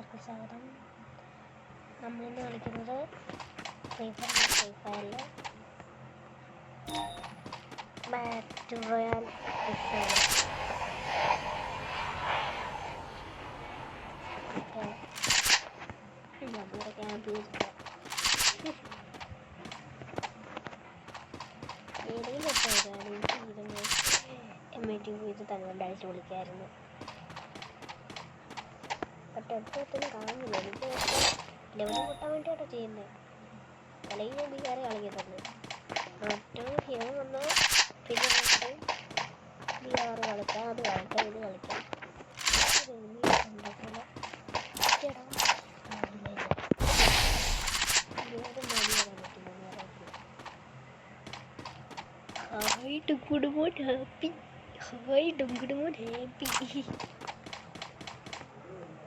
എല്ലാവർക്കും സ്വാഗതം. നമ്മളിന്ന് കളിക്കുന്നത് ഫ്രീ ഫയറിൽ ബാറ്റ് റോയൽ നമ്മുടെ ക്യാമ്പ് ഏതെങ്കിലും ഇത് തന്നെ അടിച്ച് വിളിക്കായിരുന്നു. ഒറ്റത്തിന് കാണുന്നില്ല. എനിക്ക് ലെവൽ കൂട്ടാൻ വേണ്ടിയാട്ടോ ചെയ്യുന്നത്. അല്ലെങ്കിൽ ഞാൻ ബിഹാറ് കളിക്കത്തുള്ളൂ. മറ്റൊരു ഹീറോ വന്നാൽ പിന്നെ ബിഹാറ് കളിക്കാം, അത് കളിക്കാം, ഇത് കളിക്കാം. ഹായ് ഡുംകുടുമോൻ ഹാപ്പി, ഹായ് ഡുംകുടുമോൻ ഹാപ്പി.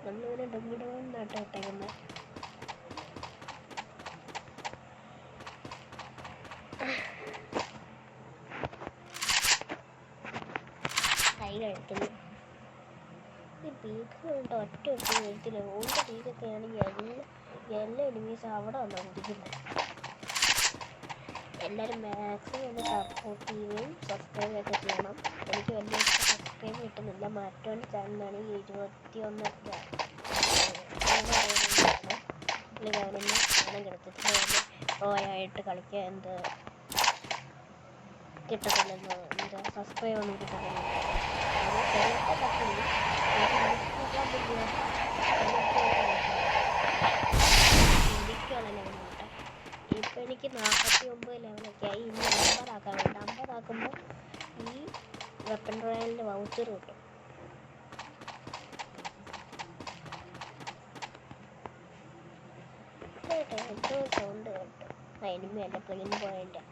നമ്മളിങ്ങനെ ഡുംകുടുമോൻ നാട്ടം ഇട്ടേക്കുന്നത്. കൈ കഴിക്കുന്നു. ഈ പീക്ക് കൊണ്ട് ഒറ്റ എഴുത്തില്ല. ഓൻ്റെ പീക്കൊക്കെ ആണെങ്കിൽ എല്ലാ എനിമീസും അവിടെ വന്നാണ് കുടിക്കുന്നത്. എല്ലാവരും മാക്സിമം ഒന്ന് സപ്പോർട്ട് ചെയ്യുകയും സബ്സ്ക്രൈബ് ഒക്കെ ചെയ്യണം. എനിക്ക് വലിയ സബ്സ്ക്രൈബ് കിട്ടുന്നില്ല. മറ്റവൻ്റെ ചാനലാണ് 21 പുള്ളിക്കാരൊന്ന് പണം കിടത്തിട്ട് ഓയായിട്ട് കളിക്കുക എന്ത് കിട്ടത്തില്ലെന്ന്, എന്താ സബ്സ്ക്രൈബ് ഒന്നും കിട്ടത്തില്ല. ഇപ്പം എനിക്ക് 49 ലെവലൊക്കെ ആയി. ഇനി 50 ആക്കാൻ വേണ്ട. 50 ആക്കുമ്പോൾ ഈ വെപ്പൺ റോയലിൻ്റെ വൗച്ചർ കിട്ടും. കേട്ടോ എന്തോ സൗണ്ട് കേട്ടോ. എനിമി അല്ല, plain point.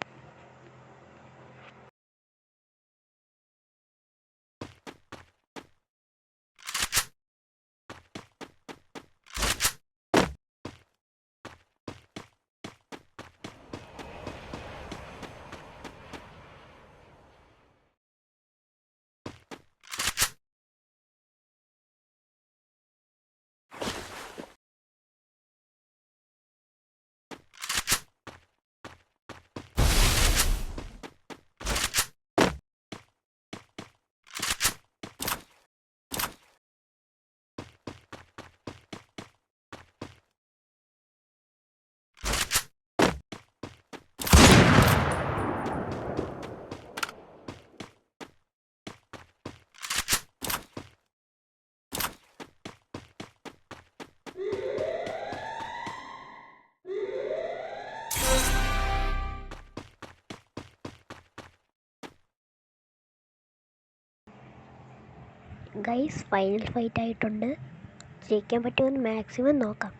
Guys, final fight ആയിട്ടുണ്ട്. ജയിക്കാൻ പറ്റുമെന്ന് മാക്സിമം നോക്കാം.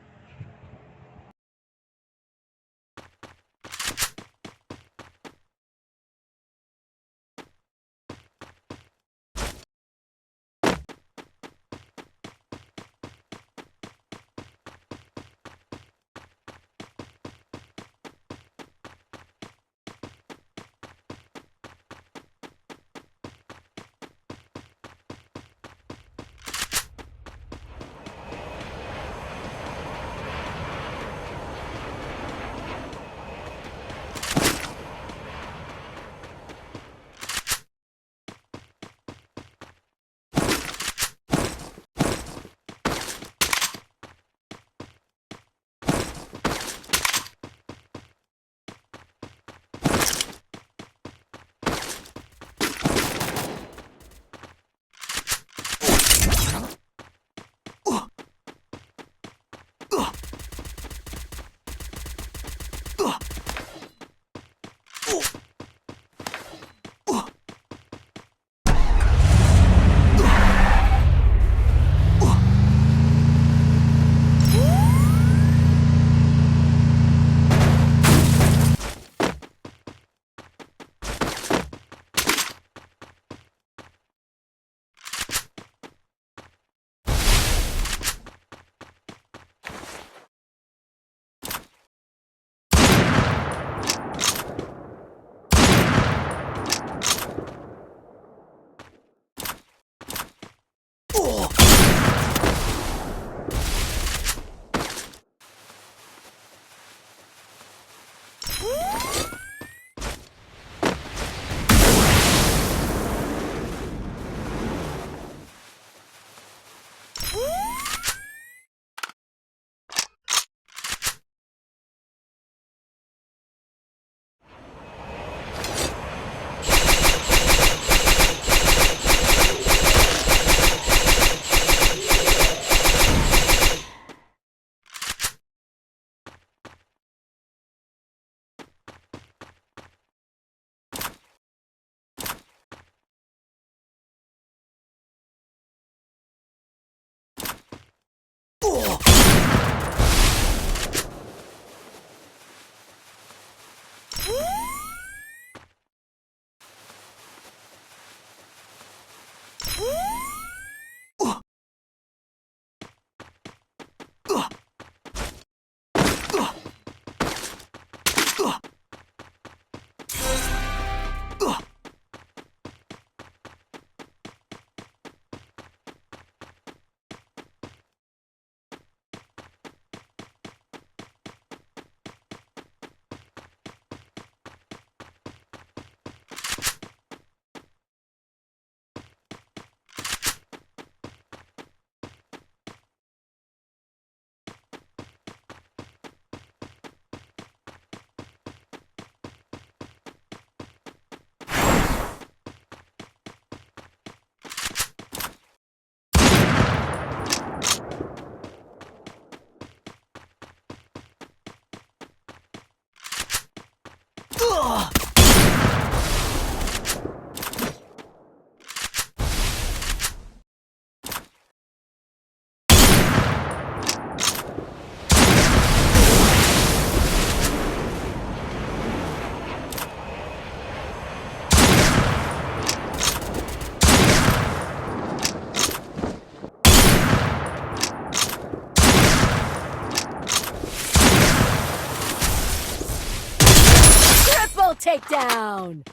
Takedown!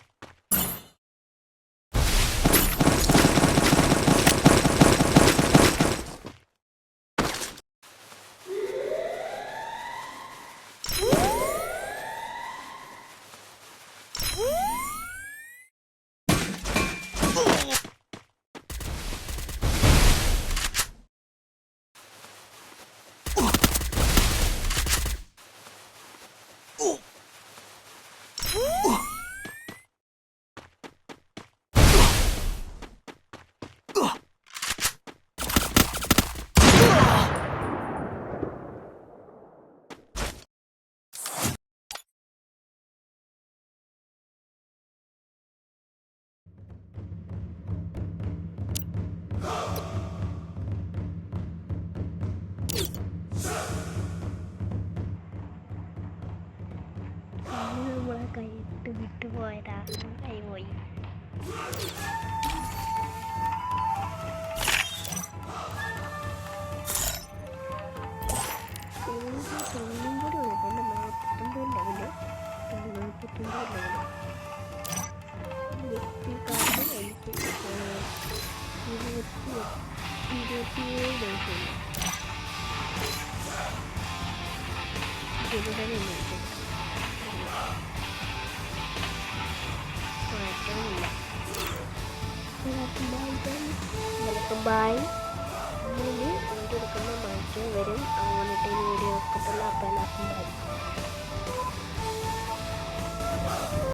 നമ്മളെ കൈയിട്ട് വിട്ടുപോയതാ, കൈ പോയി. തൊണ്ണൂറും കൂടി ഉള്ളു, 49 ലെവല്, 49 ലെവല്. എനിക്ക് 27 ദിവസമുണ്ട്. മാറ്റമില്ല. ബൈ. വീഡിയോ എടുക്കുന്ന മാറ്റം വരും. അങ്ങനത്തെ വീഡിയോ എടുത്തിട്ടുള്ള